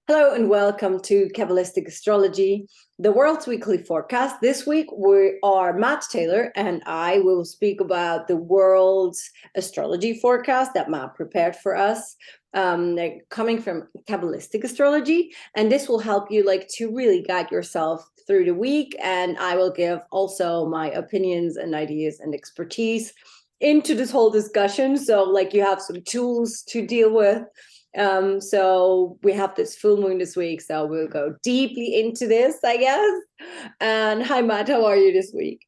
Hello and welcome to Kabbalistic Astrology, the world's weekly forecast. This week we are Matt Taylor and I will speak about the world's astrology forecast that Matt prepared for us, coming from Kabbalistic Astrology. And this will help you to really guide yourself through the week. And I will give also my opinions and ideas and expertise into this whole discussion. So you have some tools to deal with. So we have this full moon this week, so we'll go deeply into this, I guess. And hi, Matt, how are you this week?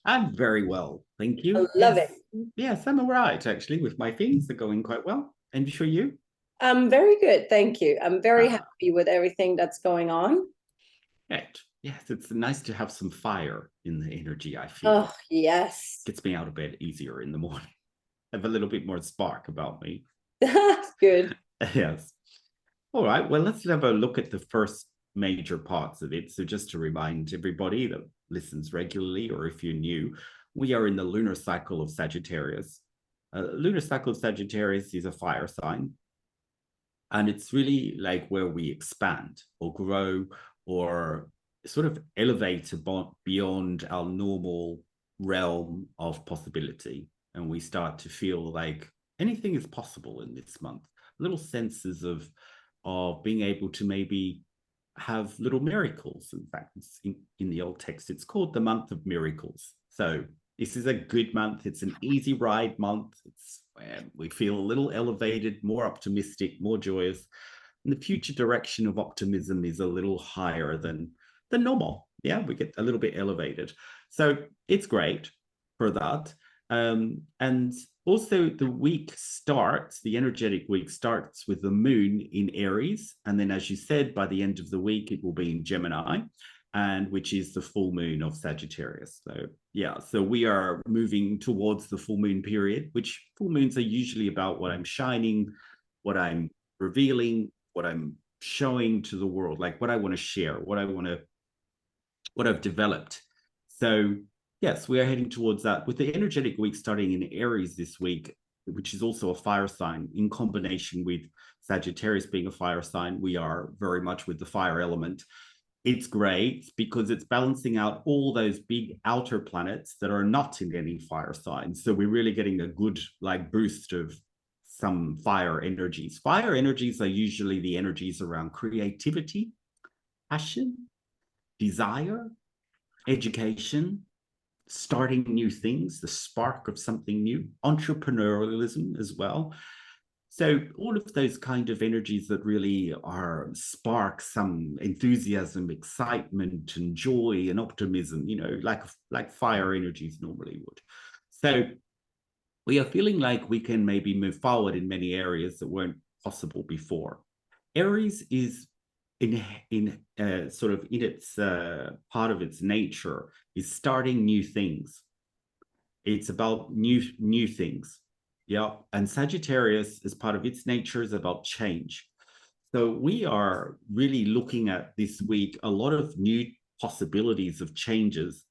I'm very well, thank you. I love it. Yes, I'm all right, actually, with my things. They're going quite well. And for you? I'm very good, thank you. I'm very Ah, happy with everything that's going on. right. Yes, it's nice to have some fire in the energy, I feel. Oh, yes. Gets me out of bed easier in the morning. I have a little bit more spark about me. That's good. Yes. All right, well, let's have a look at the first major parts of it. So just to remind everybody that listens regularly, or if you're new, we are in the lunar cycle of Sagittarius. Lunar cycle of Sagittarius is a fire sign. And it's really like where we expand or grow or sort of elevate beyond our normal realm of possibility. And we start to feel like anything is possible in this month. Little senses of being able to maybe have little miracles. In fact, in the old text, it's called the month of miracles. So this is a good month. It's an easy ride month. It's where we feel a little elevated, more optimistic, more joyous. And the future direction of optimism is a little higher than normal. Yeah, we get a little bit elevated. So it's great for that. And also the week starts, the energetic week starts with the moon in Aries. And then, as you said, by the end of the week, it will be in Gemini, and which is the full moon of Sagittarius. So yeah, so we are moving towards the full moon period, which full moons are usually about what I'm shining, what I'm revealing, what I'm showing to the world, like what I want to share, what I've developed. So yes, we are heading towards that with the energetic week starting in Aries this week, which is also a fire sign in combination with Sagittarius being a fire sign. We are very much with the fire element. It's great because it's balancing out all those big outer planets that are not in any fire signs. So we're really getting a good boost of some fire energies. Fire energies are usually the energies around creativity, passion, desire, education, starting new things, the spark of something new, entrepreneurialism as well. So all of those kind of energies that really spark some enthusiasm, excitement, and joy and optimism, like fire energies normally would. So we are feeling like we can maybe move forward in many areas that weren't possible before. Aries is in sort of in its part of its nature is starting new things. It's about new things. Yeah. And Sagittarius, as part of its nature, is about change. So we are really looking at this week a lot of new possibilities of changes.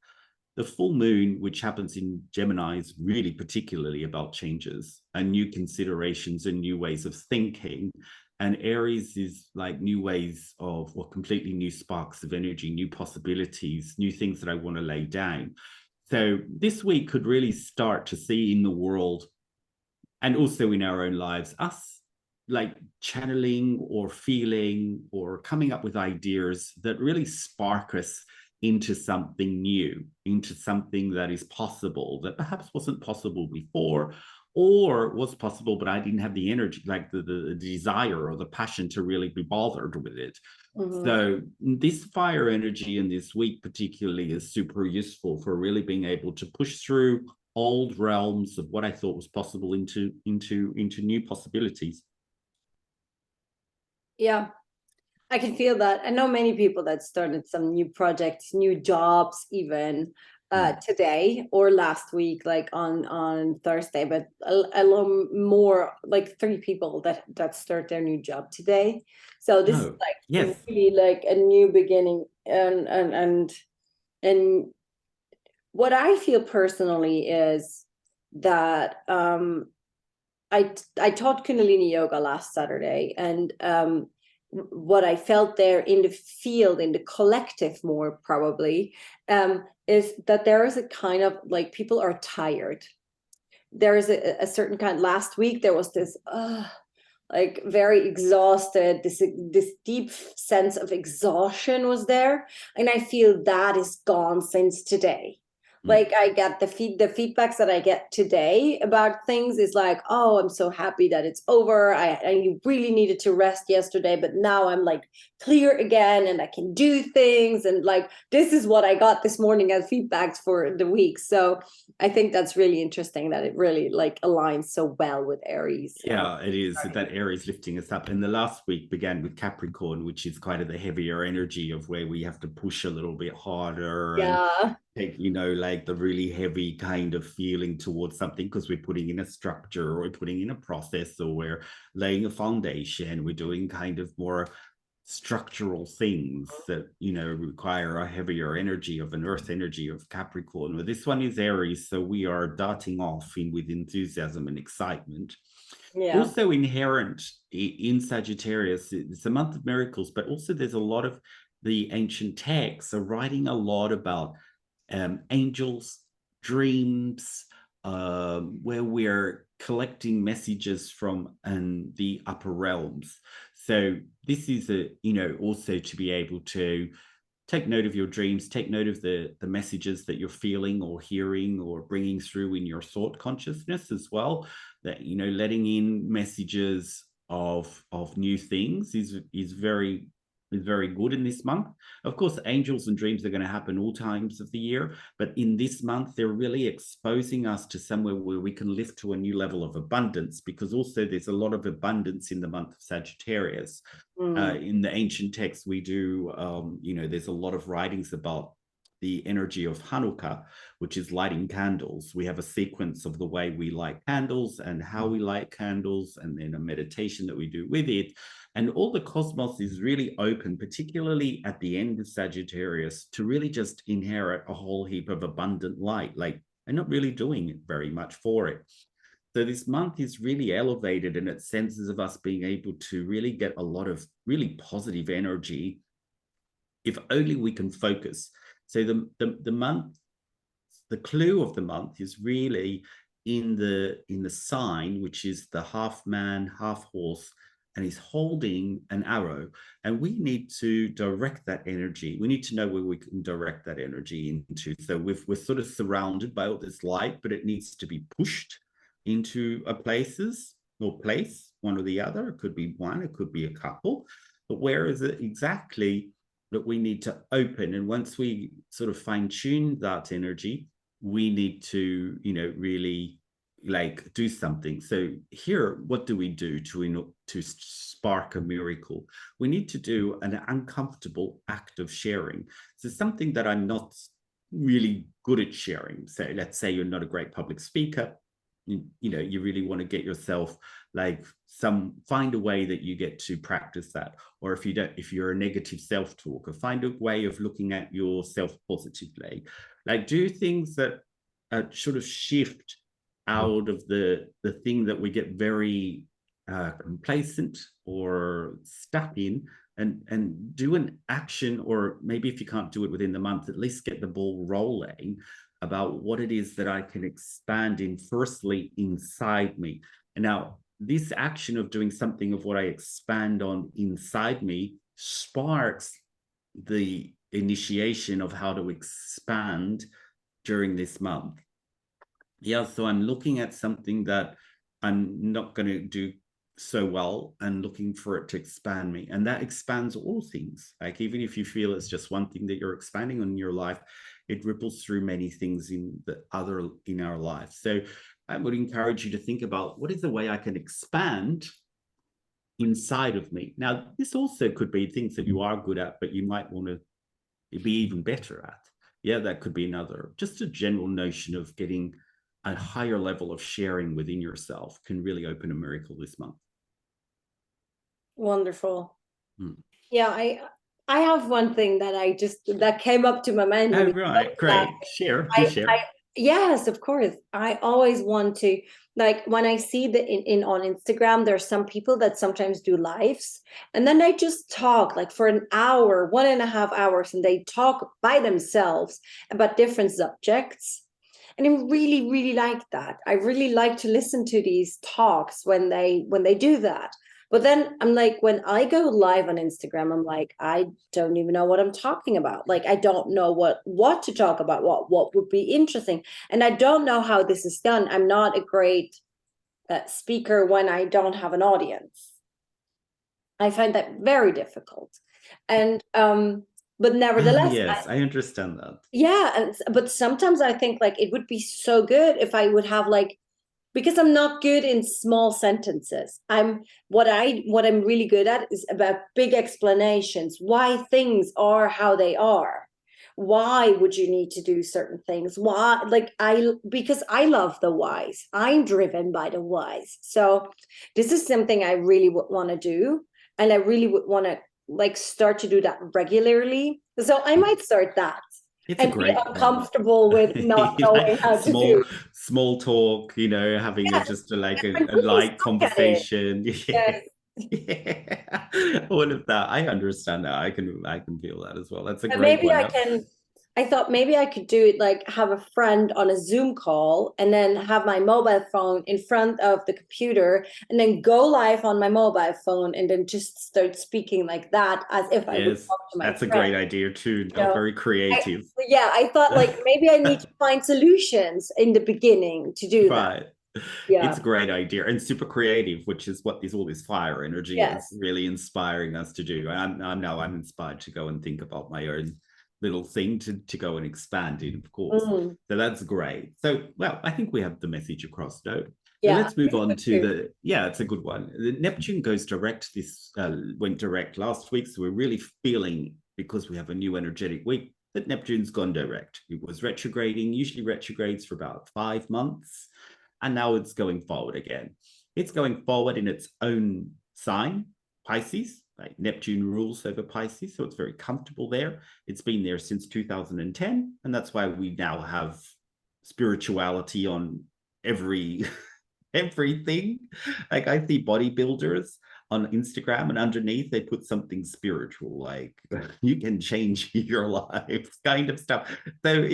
The full moon, which happens in Gemini, is really particularly about changes and new considerations and new ways of thinking. And Aries is like new ways of, or completely new sparks of energy, new possibilities, new things that I want to lay down. So this week could really start to see in the world and also in our own lives, us like channeling or feeling or coming up with ideas that really spark us into something new, into something that is possible, that perhaps wasn't possible before, or was possible, but I didn't have the energy, like the desire or the passion to really be bothered with it. Mm-hmm. So this fire energy in this week particularly is super useful for really being able to push through old realms of what I thought was possible into new possibilities. Yeah, I can feel that. I know many people that started some new projects, new jobs, even today or last week, like on Thursday. But a lot more, like 3 people that start their new job today. So this is yes. really like a new beginning, and what I feel personally is that I taught Kundalini yoga last Saturday, and what I felt there in the field, in the collective more probably, is that there is a kind of like people are tired. There is a certain kind. Last week there was this like very exhausted, this deep sense of exhaustion was there, and I feel that is gone since today. Like I get the feedbacks that I get today about things is like, oh, I'm so happy that it's over. I really needed to rest yesterday, but now I'm like clear again and I can do things. And like, this is what I got this morning as feedbacks for the week. So I think that's really interesting that it really like aligns so well with Aries. Yeah, it is that Aries lifting us up. And the last week began with Capricorn, which is kind of the heavier energy of where we have to push a little bit harder. Yeah. And take, like the really heavy kind of feeling towards something because we're putting in a structure or we're putting in a process or we're laying a foundation. We're doing kind of more structural things that require a heavier energy of an earth energy of Capricorn. Well, this one is Aries, so we are darting off with enthusiasm and excitement. Yeah. Also inherent in Sagittarius, it's a month of miracles, but also there's a lot of the ancient texts are writing a lot about angels, dreams, where we're collecting messages from the upper realms. So this is also to be able to take note of your dreams, take note of the messages that you're feeling or hearing or bringing through in your thought consciousness as well. That letting in messages of new things is very good in this month. Of course, angels and dreams are going to happen all times of the year, but in this month, they're really exposing us to somewhere where we can lift to a new level of abundance, because also there's a lot of abundance in the month of Sagittarius. In the ancient texts, we do, there's a lot of writings about the energy of Hanukkah, which is lighting candles. We have a sequence of the way we light candles and how we light candles, and then a meditation that we do with it. And all the cosmos is really open, particularly at the end of Sagittarius, to really just inherit a whole heap of abundant light, like, and not really doing very much for it. So this month is really elevated in its senses of us being able to really get a lot of really positive energy if only we can focus. So the month, the clue of the month is really in the sign, which is the half man, half horse, and he's holding an arrow. And we need to direct that energy. We need to know where we can direct that energy into. So we're sort of surrounded by all this light, but it needs to be pushed into a place, one or the other. It could be one, it could be a couple. But where is it exactly that we need to open? And once we sort of fine-tune that energy, we need to, really like do something. So here, what do we do to spark a miracle? We need to do an uncomfortable act of sharing. So something that I'm not really good at sharing. So let's say you're not a great public speaker. You really want to get yourself find a way that you get to practice that. Or if you're a negative self-talker, find a way of looking at yourself positively. Like do things that sort of shift out of the thing that we get very complacent or stuck in, and do an action, or maybe if you can't do it within the month, at least get the ball rolling about what it is that I can expand in, firstly, inside me. And now this action of doing something of what I expand on inside me sparks the initiation of how to expand during this month. Yeah, so I'm looking at something that I'm not going to do so well and looking for it to expand me. And that expands all things. Like even if you feel it's just one thing that you're expanding on in your life, it ripples through many things in our life. So I would encourage you to think about, what is the way I can expand inside of me? Now, this also could be things that you are good at, but you might want to be even better at. Yeah, that could be another. Just a general notion of getting a higher level of sharing within yourself can really open a miracle this month. Wonderful. Yeah, I have one thing that that came up to my mind. Oh, right, great. Share. Yes, of course. I always want to, like, when I see that in on Instagram, there's some people that sometimes do lives, and then they just talk like for an hour, 1.5 hours, and they talk by themselves about different subjects. And I really, really like that. I really like to listen to these talks when they do that. But then I'm like, when I go live on Instagram, I'm like, I don't even know what I'm talking about. Like, I don't know what to talk about, what would be interesting, and I don't know how this is done. I'm not a great speaker when I don't have an audience. I find that very difficult, and but Ah, nevertheless, yes, I understand that. yeah, but sometimes I think like it would be so good if I would have like, because I'm not good in small sentences. What I'm really good at is about big explanations, why things are how they are. Why would you need to do certain things? Why, like, because I love the whys. I'm driven by the whys. So this is something I really would want to do. And I really would want to like start to do that regularly. So I might start that It's a and be great one. uncomfortable with not knowing Like how to do. small talk, you know, having Yes, just like I a really light suck at it. conversation. Yes. Yeah. All of that. I understand that. I can feel that as well. That's a But great maybe one. I can, I thought maybe I could do it like have a friend on a Zoom call and then have my mobile phone in front of the computer and then go live on my mobile phone and then just start speaking like that as if I would Yes, talk to my that's a friend. great idea too. You No, know, very creative. yeah, I thought like maybe I need to find solutions in the beginning to do that. Right. Yeah. It's a great idea and super creative, which is what this all this fire energy is Yes. really inspiring us to do. And I'm now I'm inspired to go and think about my own little thing to go and expand it, of course. Mm. So that's great. So, well, I think we have the message across, no? So Yeah. let's move on to the, yeah, it's a good one. The Neptune goes direct this, went direct last week. So we're really feeling, because we have a new energetic week, that Neptune's gone direct. It was retrograding, usually retrogrades for about 5 months. And now it's going forward again. It's going forward in its own sign, Pisces. Like Neptune rules over Pisces, so it's very comfortable there. It's been there since 2010, and that's why we now have spirituality on every everything. Like I see bodybuilders on Instagram, and underneath they put something spiritual, like you can change your life, kind of stuff. So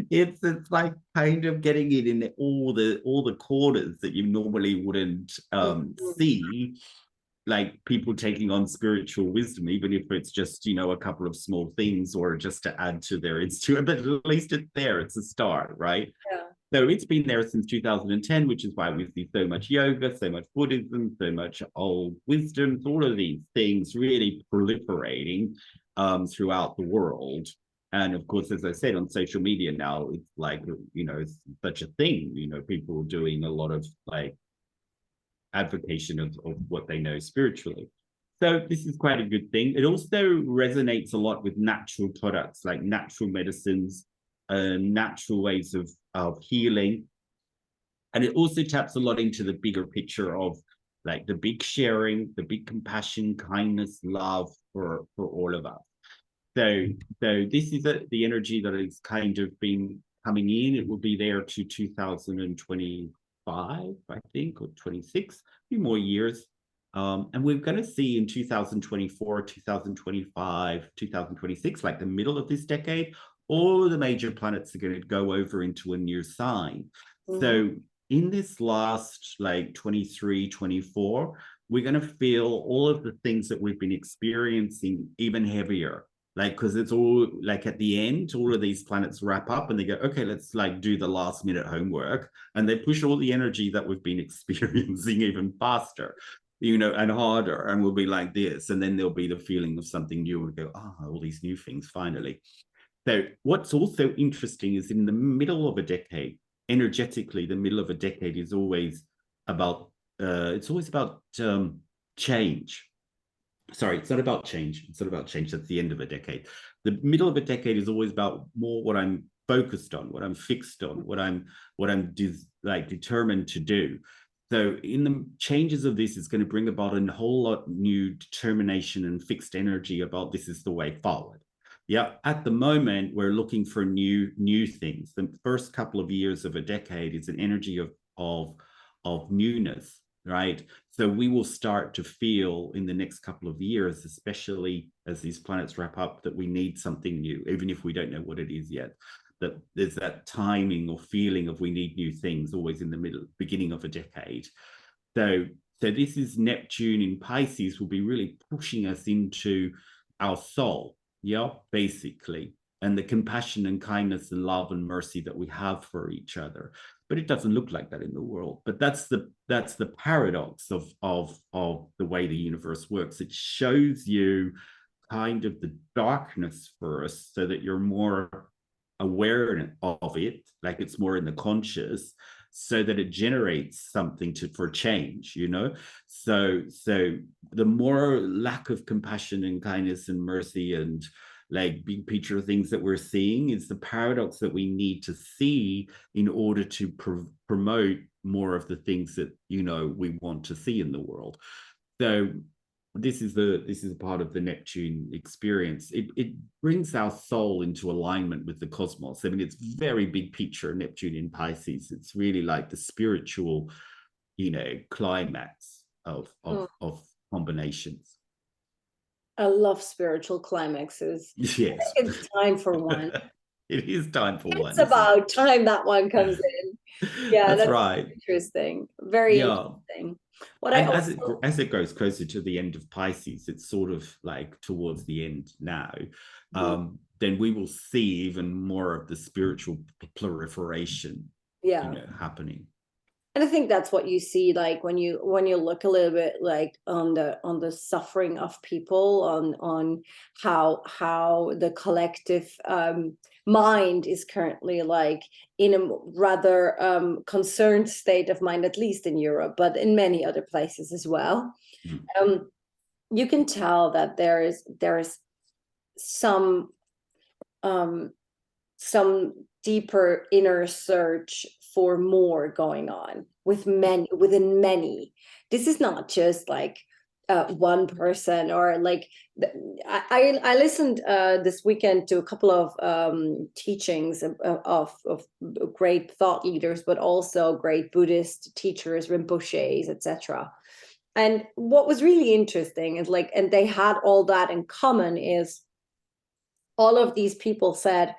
it's like kind of getting it in all the corners that you normally wouldn't Mhm. see, like people taking on spiritual wisdom, even if it's just, you know, a couple of small things or just to add to their Instagram, but at least it's there, it's a start, right? Yeah. So it's been there since 2010, which is why we see so much yoga, so much Buddhism, so much old wisdom, all of these things really proliferating throughout the world. And of course, as I said, on social media now, it's like, you know, it's such a thing, you know, people doing a lot of like advocation of what they know spiritually. So this is quite a good thing. It also resonates a lot with natural products, like natural medicines, natural ways of healing. And it also taps a lot into the bigger picture of like the big sharing, the big compassion, kindness, love for all of us. So this is the energy that is kind of been coming in. It will be there to 2025, I think, or 26, a few more years. And we're going to see in 2024, 2025, 2026, like the middle of this decade, all of the major planets are going to go over into a new sign. Mhm. So in this last like 23, 24, we're going to feel all of the things that we've been experiencing even heavier, like because it's all like at the end all of these planets wrap up and they go, okay, let's like do the last minute homework, and they push all the energy that we've been experiencing even faster, you know, and harder, and we'll be like this, and then there'll be the feeling of something new and go, all these new things finally. So what's also interesting is in the middle of a decade, energetically, the middle of a decade is always about it's always about change. Sorry, it's not about change. It's not about change. That's the end of a decade. The middle of a decade is always about more what I'm focused on, what I'm fixed on, what I'm like determined to do. So in the changes of this, it's going to bring about a whole lot new determination and fixed energy about this is the way forward. Yeah, at the moment, we're looking for new things. The first couple of years of a decade is an energy of newness, right? So we will start to feel in the next couple of years, especially as these planets wrap up, that we need something new, even if we don't know what it is yet. That there's that timing or feeling of we need new things always in the beginning of a decade. So this is Neptune in Pisces will be really pushing us into our soul, yeah, basically, and the compassion and kindness and love and mercy that we have for each other. But it doesn't look like that in the world. But that's the paradox of the way the universe works. It shows you kind of the darkness first, so that you're more aware of it, like it's more in the conscious, so that it generates something for change, you know. So the more lack of compassion and kindness and mercy and like big picture things that we're seeing is the paradox that we need to see in order to promote more of the things that, you know, we want to see in the world. So this is a part of the Neptune experience. It brings our soul into alignment with the cosmos. I mean, it's very big picture, Neptune in Pisces. It's really like the spiritual, you know, climax of combinations. I love spiritual climaxes. Yes. I think it's time for one. It is time for one. It's about time that one comes in. Yeah, That's that's right. interesting. Very Yeah. interesting. What I And also as it goes closer to the end of Pisces, it's sort of like towards the end now. Then we will see even more of the spiritual proliferation, yeah. you know, happening. And I think that's what you see, like when you look a little bit like on the suffering of people, on how the collective mind is currently like in a rather concerned state of mind, at least in Europe, but in many other places as well. You can tell that there is some deeper inner search for more going on within many. This is not just like one person, or like I listened this weekend to a couple of teachings of great thought leaders, but also great Buddhist teachers, Rinpoches, etc. And what was really interesting is like, and they had all that in common, is all of these people said,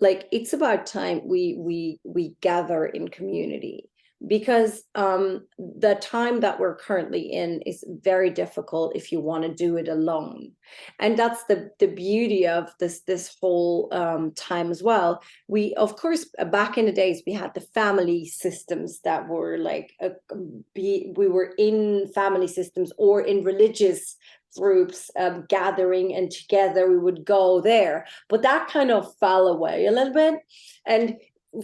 like, it's about time we gather in community, because the time that we're currently in is very difficult if you want to do it alone. And that's the beauty of this whole time as well. We, of course, back in the days, we had the family systems that were like we were in family systems or in religious groups gathering, and together we would go there, but that kind of fell away a little bit. And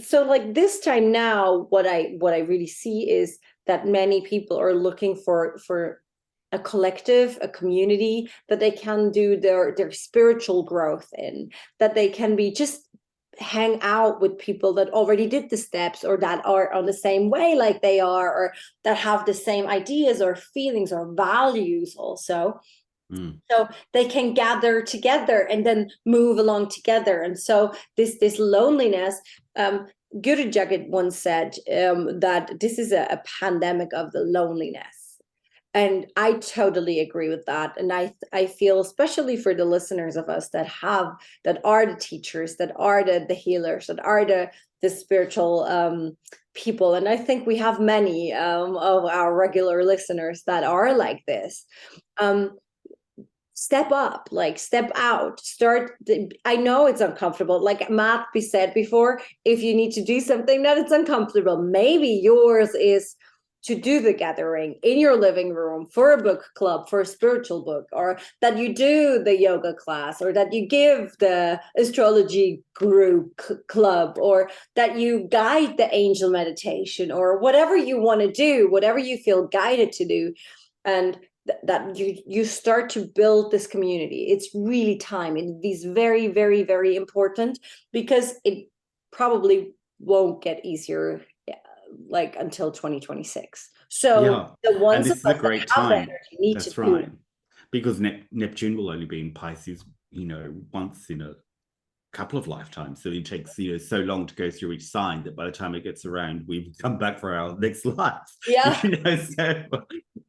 so like this time now, what I really see is that many people are looking for a collective, a community that they can do their spiritual growth in, that they can be just hang out with people that already did the steps, or that are on the same way like they are, or that have the same ideas or feelings or values also. So they can gather together and then move along together. And so this loneliness, Guru Jagat once said that this is a pandemic of the loneliness. And I totally agree with that. And I feel, especially for the listeners of us that are the teachers, that are the healers, that are the spiritual people. And I think we have many of our regular listeners that are like this. Step up, like step out, I know it's uncomfortable, like Matt said before, if you need to do something that it's uncomfortable, maybe yours is to do the gathering in your living room for a book club, for a spiritual book, or that you do the yoga class, or that you give the astrology group club, or that you guide the angel meditation, or whatever you want to do, whatever you feel guided to do. And that you start to build this community. It's really time. It is very, very, very important, because it probably won't get easier like until 2026. So the ones and this of is a us that great have time. energy need That's to right. do. Because Neptune will only be in Pisces once in a couple of lifetimes. So it takes so long to go through each sign that by the time it gets around, we've come back for our next life. Yeah. So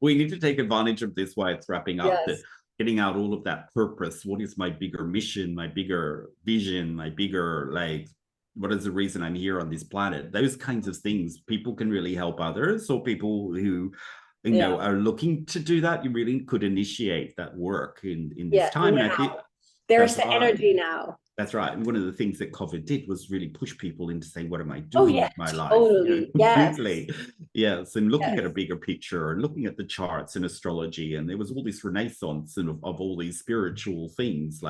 we need to take advantage of this while it's wrapping up. Yes. That getting out all of that purpose. What is my bigger mission, my bigger vision, my bigger what is the reason I'm here on this planet? Those kinds of things. People can really help others, or people who are looking to do that. You really could initiate that work in this time. Now. And I think there's the energy now. That's right. And one of the things that COVID did was really push people into saying, what am I Oh, doing yeah, with my life? totally. Completely. Yes. And looking Yes. at a bigger picture and looking at the charts and astrology. And there was all this renaissance of all these spiritual things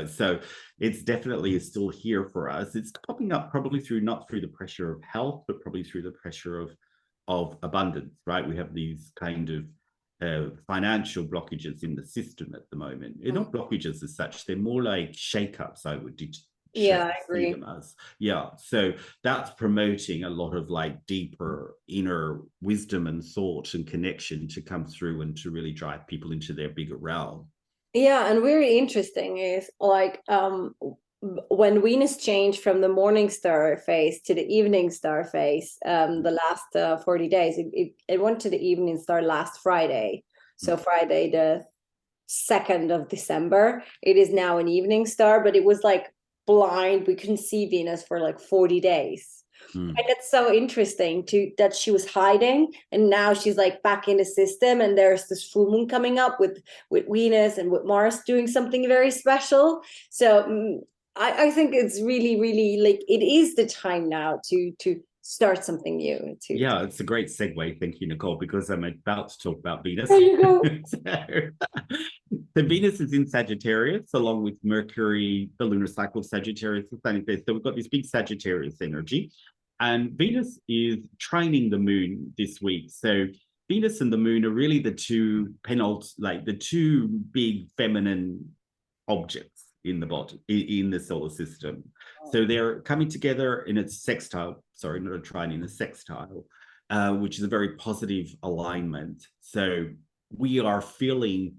so it's definitely still here for us. It's popping up probably not through the pressure of health, but probably through the pressure of abundance, right? We have these kind of financial blockages in the system at the moment. They're not blockages as such, they're more like shakeups, I would I agree. them as. So that's promoting a lot of deeper inner wisdom and thought and connection to come through and to really drive people into their bigger realm. Yeah, and very interesting is when Venus changed from the morning star phase to the evening star phase, the last 40 days, it went to the evening star last Friday. So Friday, the 2nd of December, it is now an evening star, but it was blind. We couldn't see Venus for 40 days. And it's so interesting that she was hiding, and now she's back in the system, and there's this full moon coming up with Venus and with Mars doing something very special. So I think it's really, really it is the time now to start something new. Yeah, it's a great segue. Thank you, Nicole, because I'm about to talk about Venus. There you go. So Venus is in Sagittarius, along with Mercury, the lunar cycle of Sagittarius. So we've got this big Sagittarius energy. And Venus is trining the moon this week. So Venus and the moon are really the two the two big feminine objects in the body, in the solar system. So they're coming together in a sextile, sorry, not a trine, in a sextile, which is a very positive alignment. So we are feeling,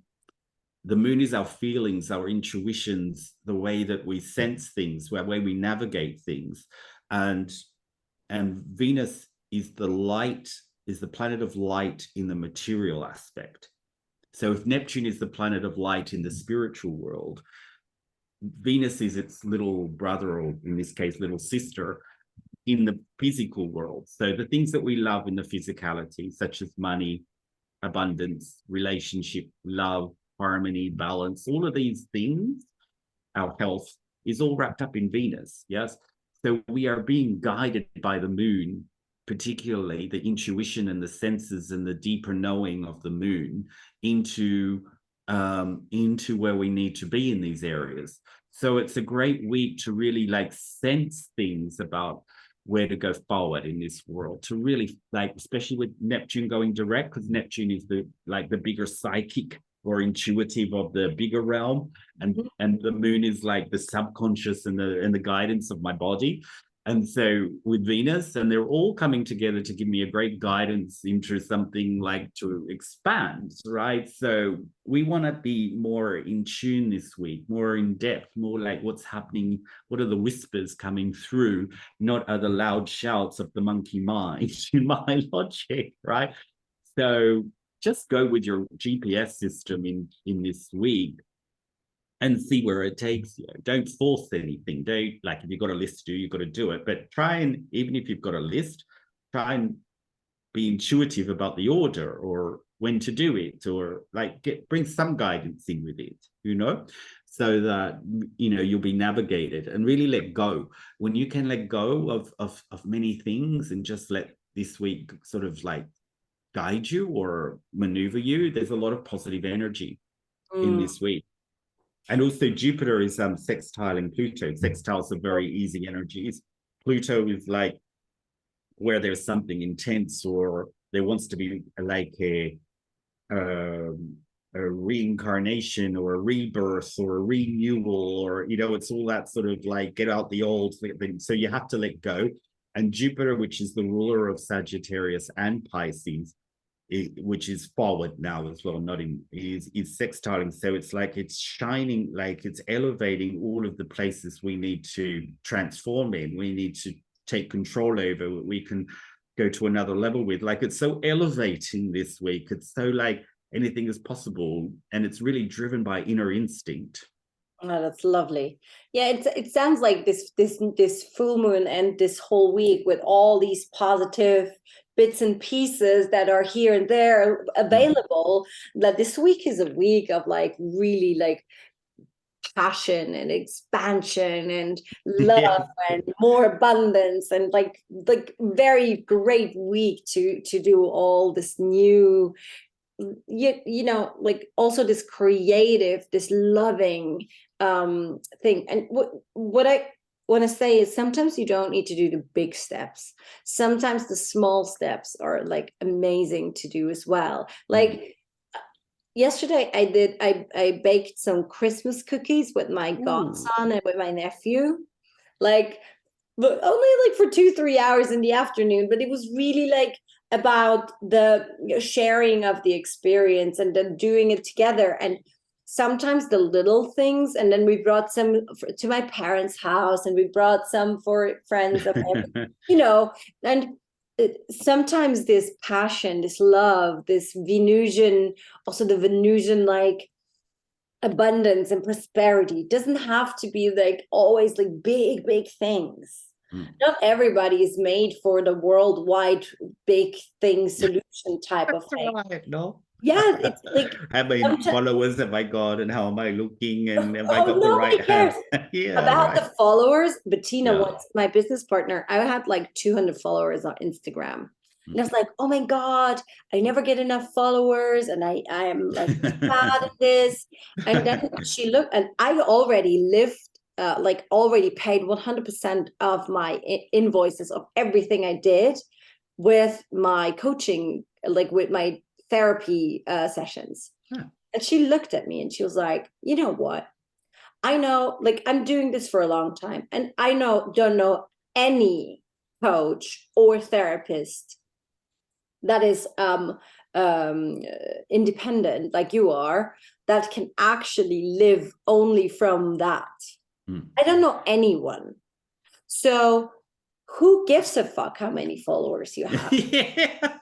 the moon is our feelings, our intuitions, the way that we sense things, the way we navigate things. And Venus is the light, is the planet of light in the material aspect. So if Neptune is the planet of light in the spiritual world, Venus is its little brother, or in this case, little sister, in the physical world. So the things that we love in the physicality, such as money, abundance, relationship, love, harmony, balance, all of these things, our health, is all wrapped up in Venus. Yes. So we are being guided by the moon, particularly the intuition and the senses and the deeper knowing of the moon into where we need to be in these areas. So it's a great week to really sense things about where to go forward in this world, to really especially with Neptune going direct, because Neptune is the bigger psychic or intuitive of the bigger realm, and the moon is the subconscious and the guidance of my body. And so with Venus, and they're all coming together to give me a great guidance into something to expand, right? So we want to be more in tune this week, more in depth, more what's happening, what are the whispers coming through, not other loud shouts of the monkey mind in my logic, right? So just go with your GPS system in this week and see where it takes you. Don't force anything. Don't, if you've got a list to do, you've got to do it. But try and, even if you've got a list, try and be intuitive about the order or when to do it, or bring some guidance in with it, so that, you'll be navigated, and really let go. When you can let go of many things and just let this week sort of guide you or maneuver you, there's a lot of positive energy in this week. And also Jupiter is sextiling Pluto. Sextiles are very easy energies. Pluto is where there's something intense, or there wants to be a reincarnation or a rebirth or a renewal, or it's all that sort of get out the old thing. So you have to let go. And Jupiter, which is the ruler of Sagittarius and Pisces, which is forward now as well, not in, is sextiling. So it's like it's shining, like it's elevating all of the places we need to transform in, we need to take control over, we can go to another level with. Like, it's so elevating this week. It's so like anything is possible, and it's really driven by inner instinct. Oh, that's lovely. Yeah, it sounds like this full moon and this whole week with all these positive bits and pieces that are here and there available, that this week is a week of like really like passion and expansion and love and more abundance, and like very great week to do all this new, you know, like also this creative, this loving thing. And what I want to say is, sometimes you don't need to do the big steps. Sometimes the small steps are like amazing to do as well. Like yesterday I baked some Christmas cookies with my godson and with my nephew, like, but only like for 2-3 hours in the afternoon, but it was really like about the sharing of the experience and then doing it together. And sometimes the little things, and then we brought some to my parents' house, and we brought some for friends of him, you know. And sometimes this passion, this love, this Venusian, also the Venusian like abundance and prosperity doesn't have to be like always like big things. Not everybody is made for the worldwide big thing solution type of thing. Right, no? Yeah, it's like how many followers have I got, and how am I looking, and have I got the nobody right cares yeah, about right. the followers. Bettina, once, my business partner, I had like 200 followers on Instagram. And I was like, oh my God, I never get enough followers. And I am like bad at this. And then she looked, and I already lived, like already paid 100% of my invoices of everything I did with my coaching, like with my therapy sessions. And she looked at me and she was like, you know what? I know, like, I'm doing this for a long time, and I don't know any coach or therapist that is independent like you are, that can actually live only from that. I don't know anyone. So who gives a fuck how many followers you have?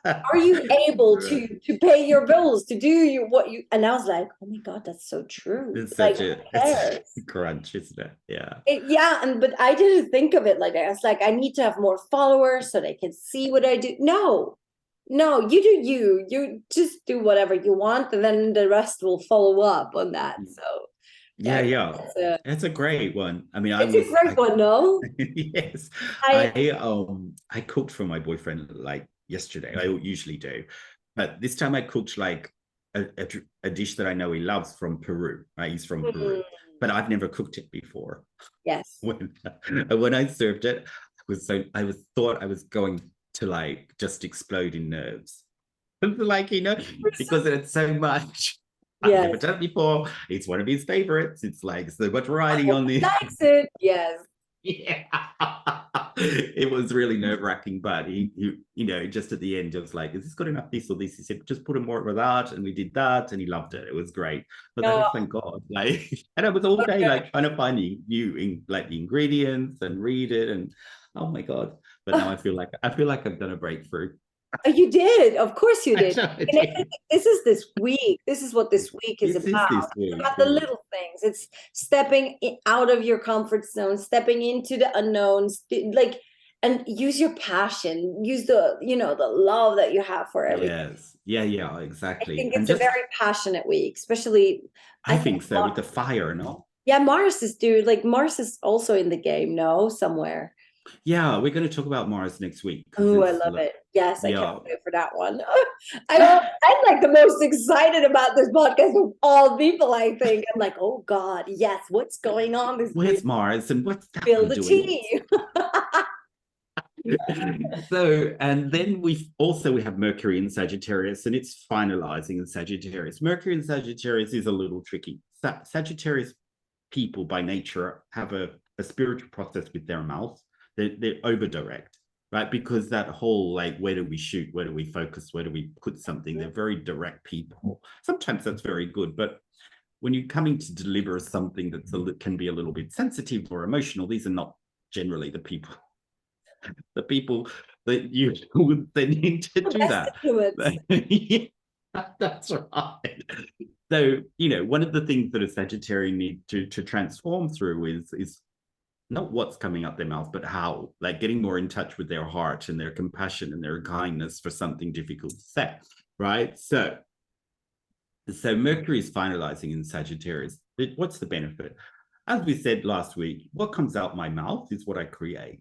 Are you able to pay your bills, to do what you? And I was like, oh my God, that's so true. It's like, such a crunch, isn't it? Yeah. But I didn't think of it like that. It's like, I need to have more followers so they can see what I do. No, you do you just do whatever you want, and then the rest will follow up on that. So yeah, it's a great one. I mean, it's a great one, no? Yes, I cooked for my boyfriend like yesterday. I usually do, but this time I cooked like a dish that I know he loves from Peru. Right? He's from Peru, but I've never cooked it before. Yes. When I served it, I thought I was going to like just explode in nerves. Like, you know, because it's so much. I've never done it before. It's one of his favorites. It's like so much variety on this. Likes it. Yes. Yeah. It was really nerve-wracking, but he, you know, just at the end, just like, is this good enough? This or this? He said, just put in more of that, and we did that, and he loved it. It was great. But then, thank God, like, and I was all day like trying to find the ingredients and read it, and oh my God. But now I feel like I've done a breakthrough. You did, of course you did. This is this week. This is what this week is about. It's about the little things. It's stepping out of your comfort zone, stepping into the unknowns, like, and use your passion, use the love that you have for everything. Yes. Yeah, exactly. I think it's a very passionate week, especially. I think so, with the fire, no? Yeah, Mars is also in the game, no, somewhere. Yeah, we're going to talk about Mars next week. Oh, I love it. Yes, I can't wait for that one. I'm like the most excited about this podcast of all people, I think. I'm like, oh God, yes, what's going on this week? Where's Mars and what's that Spill the tea. So, and then we have Mercury in Sagittarius, and it's finalizing in Sagittarius. Mercury in Sagittarius is a little tricky. Sagittarius people by nature have a spiritual process with their mouth. They're over direct. right? Because that whole, like, where do we shoot? Where do we focus? Where do we put something? They're very direct people. Sometimes that's very good, but when you're coming to deliver something that's can be a little bit sensitive or emotional, these are not generally the people that you would then need to do Best that. influence. Yeah, that's right. So, you know, one of the things that a Sagittarian need to transform through is not what's coming out their mouth, but how, like getting more in touch with their heart and their compassion and their kindness for something difficult to say, right? So Mercury is finalizing in Sagittarius. What's the benefit? As we said last week, what comes out my mouth is what I create,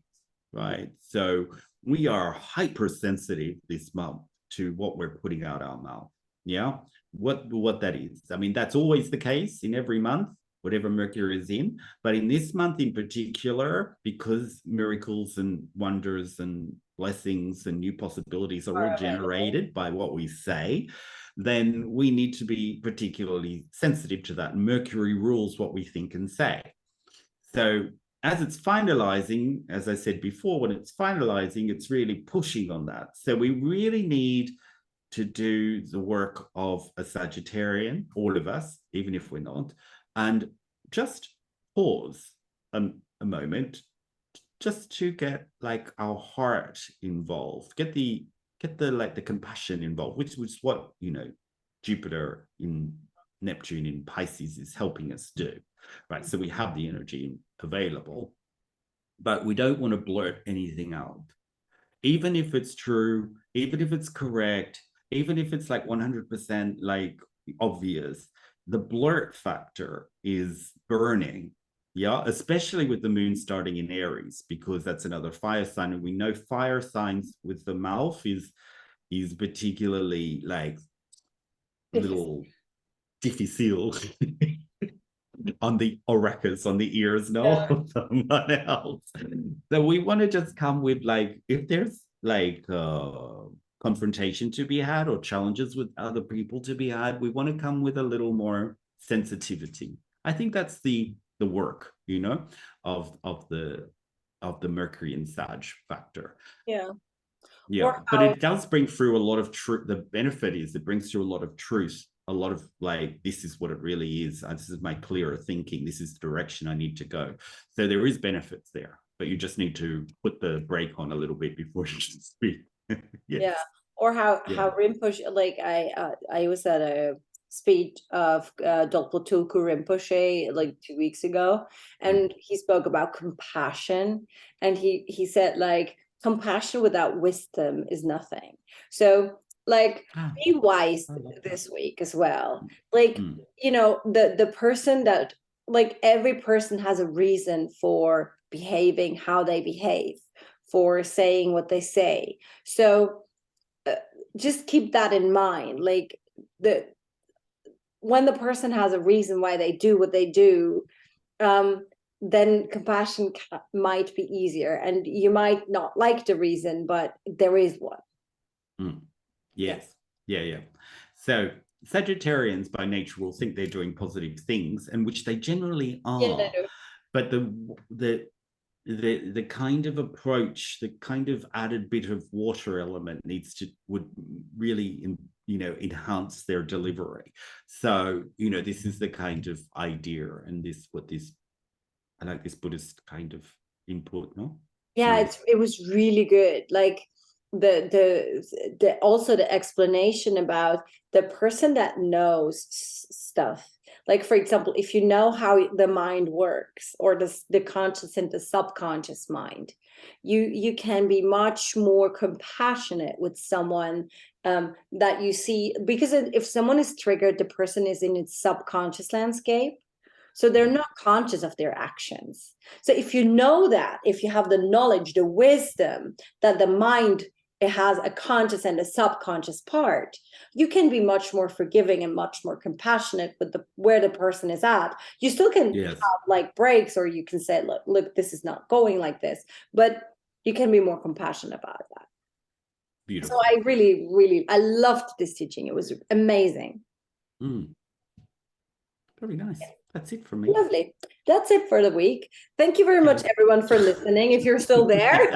right? So we are hypersensitive this month to what we're putting out our mouth. Yeah, what that is. I mean, that's always the case in every month, whatever Mercury is in. But in this month in particular, because miracles and wonders and blessings and new possibilities are all generated by what we say, then we need to be particularly sensitive to that. Mercury rules what we think and say. So as it's finalizing, as I said before, when it's finalizing, it's really pushing on that. So we really need to do the work of a Sagittarian, all of us, even if we're not, and just pause a moment just to get like our heart involved, get the like the compassion involved, which was what, you know, Jupiter in Neptune in Pisces is helping us do, right? So we have the energy available, but we don't want to blurt anything out, even if it's true, even if it's correct, even if it's like 100% like obvious. The blurt factor is burning. Yeah, especially with the moon starting in Aries, because that's another fire sign, and we know fire signs with the mouth is particularly like little difficile on the auricas, on the ears, no, Yeah. someone else. So we want to just come with like, if there's like confrontation to be had or challenges with other people to be had, we want to come with a little more sensitivity. I think that's the work, you know, of the Mercury and Sag factor. Yeah. Yeah, Or but how it does bring through a lot of truth. The benefit is it brings through a lot of truth, a lot of like, this is what it really is. This is my clearer thinking. This is the direction I need to go. So there is benefits there, but you just need to put the brake on a little bit before you speak. Yes. yeah, or Yeah. how Rinpoche, like I was at a speech of Dolpo Tulku Rinpoche like 2 weeks ago, and he spoke about compassion, and he said like compassion without wisdom is nothing. So like Ah, be wise I love that. this week as well. Like Mm. you know the person that, like every person has a reason for behaving how they behave, for saying what they say. So just keep that in mind. Like the when the person has a reason why they do what they do, then compassion might be easier, and you might not like the reason, but there is one. Mm. Yes. Yeah. So Sagittarians by nature will think they're doing positive things, and which they generally Yeah, are. But the kind of approach, the kind of added bit of water element would really, you know, enhance their delivery. So, you know, this is the kind of idea, and I like this Buddhist kind of input, no? yeah, So, it was really good. Like the also the explanation about the person that knows stuff. Like for example, if you know how the mind works, or the conscious and the subconscious mind, you can be much more compassionate with someone that you see, because if someone is triggered, the person is in its subconscious landscape. So they're not conscious of their actions. So if you know that, if you have the knowledge, the wisdom that the mind, it has a conscious and a subconscious part, you can be much more forgiving and much more compassionate with where the person is at. You still can yes, have like breaks, or you can say, look, this is not going like this, but you can be more compassionate about that. So beautiful. I really, I loved this teaching. It was amazing. Mm, very nice. That's it for me. Lovely. That's it for the week. Thank you very much, everyone, for listening. If you're still there,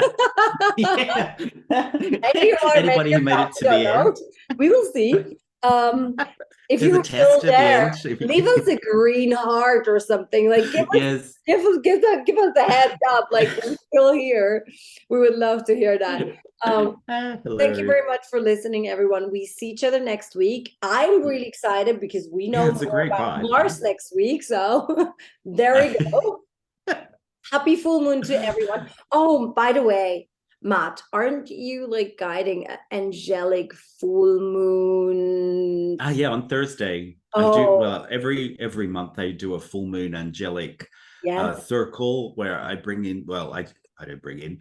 Yeah. maybe you are, maybe Anybody you're who made not. it We to don't the end. know. We will see. If There's a you're still test at the there, end. leave us a green heart or something. Like Yes. give us a heads up. Like we're still here. We would love to hear that. Thank you Hilarious. very much for listening, everyone. We see each other next week. I'm really excited because we know Yeah, it's a more great about vibe. Mars next week. So there we go. Happy full moon to everyone. Oh, by the way, Matt, aren't you like guiding an angelic full moon? Yeah, on Thursday. I do, Oh, well, every month I do a full moon angelic yes. circle where I bring in, well, I don't bring in,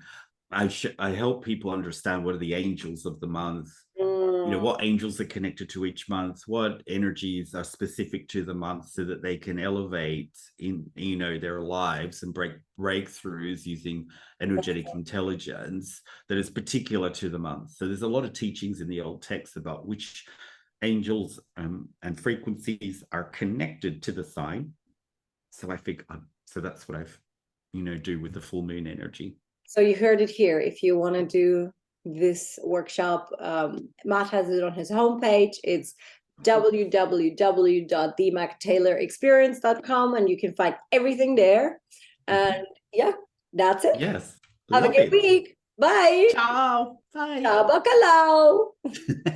I help people understand what are the angels of the month, you know, Mm, what angels are connected to each month, what energies are specific to the month so that they can elevate in, you know, their lives and break breakthroughs using energetic intelligence that is particular to the month. So there's a lot of teachings in the old text about which angels and frequencies are connected to the sign. So I think, so that's what I've, you know, do with the full moon energy. so you heard it here. If you want to do this workshop, Matt has it on his homepage. It's www.themactaylorexperience.com, and you can find everything there. And yeah, that's it. Yes, Have a love good it. week. Bye. Ciao. Bye. Ciao, bacalao.